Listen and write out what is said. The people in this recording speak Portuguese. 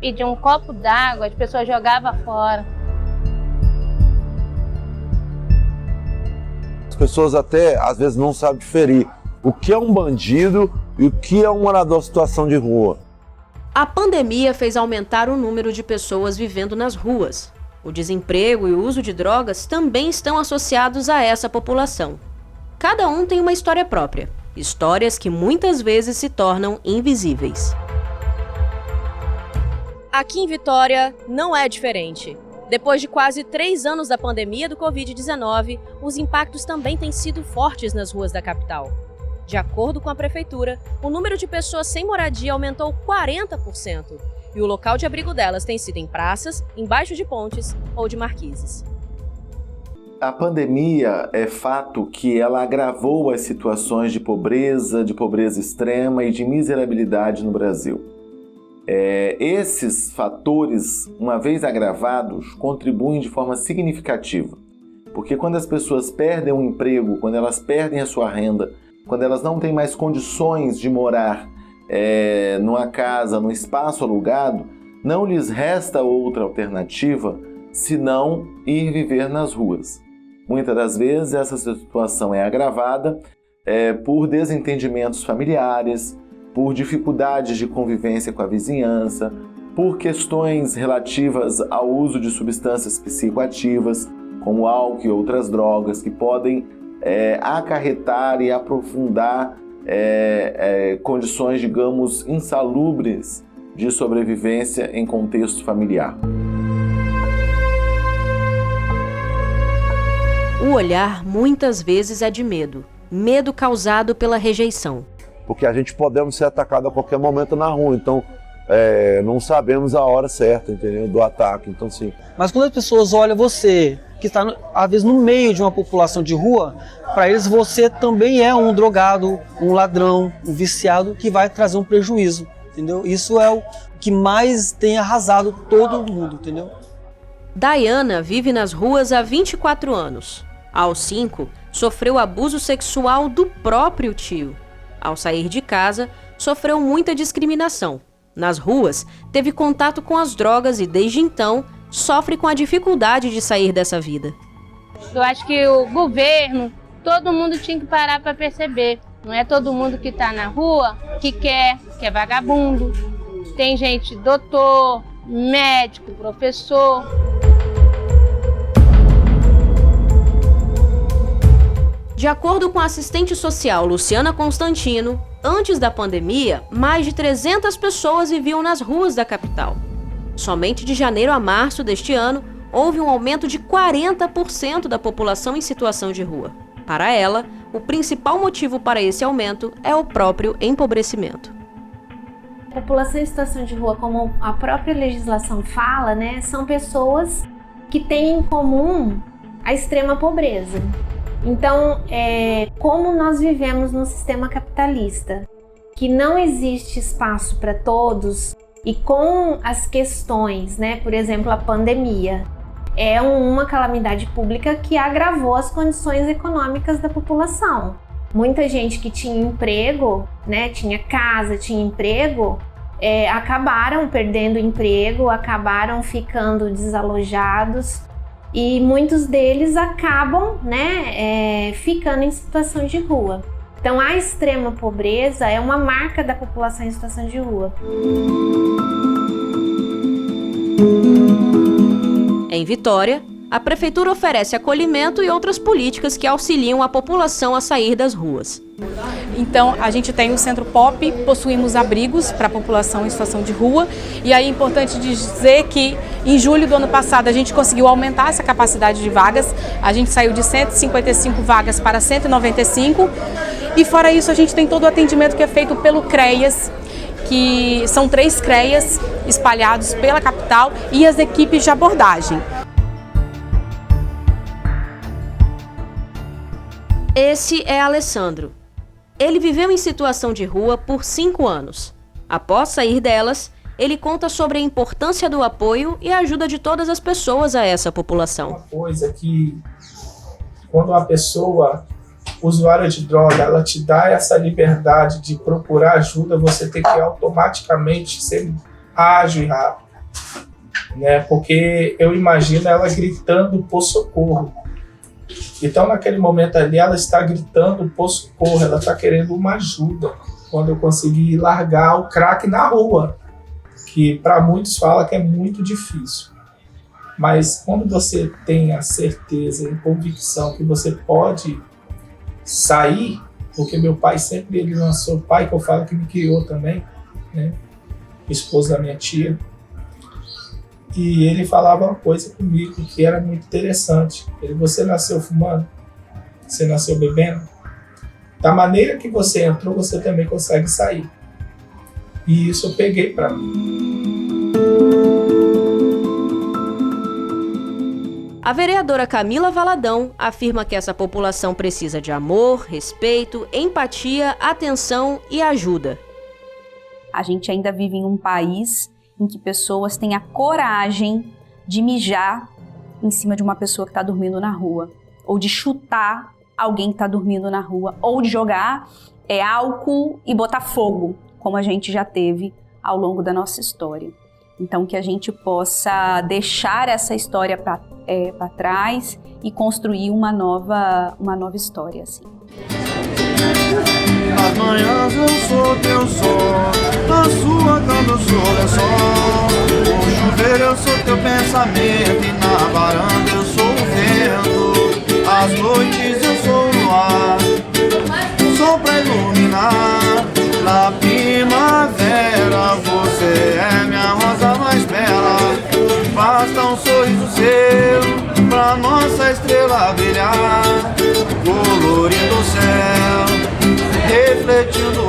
pedir um copo d'água, as pessoas jogavam fora. As pessoas até, às vezes, não sabem diferir o que é um bandido e o que é um morador em situação de rua. A pandemia fez aumentar o número de pessoas vivendo nas ruas. O desemprego e o uso de drogas também estão associados a essa população. Cada um tem uma história própria, histórias que muitas vezes se tornam invisíveis. Aqui em Vitória não é diferente. Depois de quase 3 anos da pandemia do Covid-19, os impactos também têm sido fortes nas ruas da capital. De acordo com a prefeitura, o número de pessoas sem moradia aumentou 40%, e o local de abrigo delas tem sido em praças, embaixo de pontes ou de marquises. A pandemia é fato que ela agravou as situações de pobreza extrema e de miserabilidade no Brasil. Esses fatores, uma vez agravados, contribuem de forma significativa. Porque quando as pessoas perdem um emprego, quando elas perdem a sua renda, quando elas não têm mais condições de morar numa casa, num espaço alugado, não lhes resta outra alternativa senão ir viver nas ruas. Muitas das vezes essa situação é agravada por desentendimentos familiares, por dificuldades de convivência com a vizinhança, por questões relativas ao uso de substâncias psicoativas, como álcool e outras drogas, que podem acarretar e aprofundar condições, digamos, insalubres de sobrevivência em contexto familiar. O olhar muitas vezes é de medo, medo causado pela rejeição. Porque a gente podemos ser atacado a qualquer momento na rua, então não sabemos a hora certa, entendeu, do ataque, então sim. Mas quando as pessoas olham você, que está às vezes no meio de uma população de rua, para eles você também é um drogado, um ladrão, um viciado que vai trazer um prejuízo, entendeu? Isso é o que mais tem arrasado todo mundo, entendeu? Dayana vive nas ruas há 24 anos. Aos 5, sofreu abuso sexual do próprio tio. Ao sair de casa, sofreu muita discriminação. Nas ruas, teve contato com as drogas e, desde então, sofre com a dificuldade de sair dessa vida. Eu acho que o governo, todo mundo tinha que parar para perceber. Não é todo mundo que está na rua que é vagabundo. Tem gente, doutor, médico, professor. De acordo com a assistente social Luciana Constantino, antes da pandemia, mais de 300 pessoas viviam nas ruas da capital. Somente de janeiro a março deste ano, houve um aumento de 40% da população em situação de rua. Para ela, o principal motivo para esse aumento é o próprio empobrecimento. A população em situação de rua, como a própria legislação fala, são pessoas que têm em comum a extrema pobreza. Então, como nós vivemos num sistema capitalista, que não existe espaço para todos, e com as questões, por exemplo, a pandemia, é uma calamidade pública que agravou as condições econômicas da população. Muita gente que tinha emprego, tinha casa, tinha emprego, acabaram perdendo o emprego, acabaram ficando desalojados, e muitos deles acabam ficando em situação de rua. Então a extrema pobreza é uma marca da população em situação de rua. Em Vitória, a prefeitura oferece acolhimento e outras políticas que auxiliam a população a sair das ruas. Então, a gente tem o Centro Pop, possuímos abrigos para a população em situação de rua. E aí é importante dizer que em julho do ano passado a gente conseguiu aumentar essa capacidade de vagas. A gente saiu de 155 vagas para 195. E fora isso, a gente tem todo o atendimento que é feito pelo CREAS, que são 3 CREAS espalhados pela capital, e as equipes de abordagem. Esse é Alessandro. Ele viveu em situação de rua por 5 anos. Após sair delas, ele conta sobre a importância do apoio e a ajuda de todas as pessoas a essa população. Uma coisa que, quando uma pessoa usuária de droga, ela te dá essa liberdade de procurar ajuda, você tem que automaticamente ser ágil e rápido. né? Porque eu imagino ela gritando por socorro. Então, naquele momento ali, ela está gritando por socorro, ela está querendo uma ajuda. Quando eu consegui largar o crack na rua, que para muitos fala que é muito difícil. Mas quando você tem a certeza e convicção que você pode sair, porque meu pai sempre, ele lançou, pai que eu falo que me criou também, né? Esposo da minha tia. E ele falava uma coisa comigo que era muito interessante. Ele: você nasceu fumando? Você nasceu bebendo? Da maneira que você entrou, você também consegue sair. E isso eu peguei para mim. A vereadora Camila Valadão afirma que essa população precisa de amor, respeito, empatia, atenção e ajuda. A gente ainda vive em um país em que pessoas têm a coragem de mijar em cima de uma pessoa que está dormindo na rua, ou de chutar alguém que está dormindo na rua, ou de jogar álcool e botar fogo, como a gente já teve ao longo da nossa história. Então, que a gente possa deixar essa história para trás e construir uma nova história, assim. Nas manhãs eu sou teu sol, na sua cama eu sou lençol. No chuveiro eu sou teu pensamento e na varanda eu sou o vento. Às noites eu sou o luar, sol pra iluminar. Na primavera você é minha rosa mais bela. Basta um sorriso seu pra nossa estrela brilhar, colorindo o céu, refletindo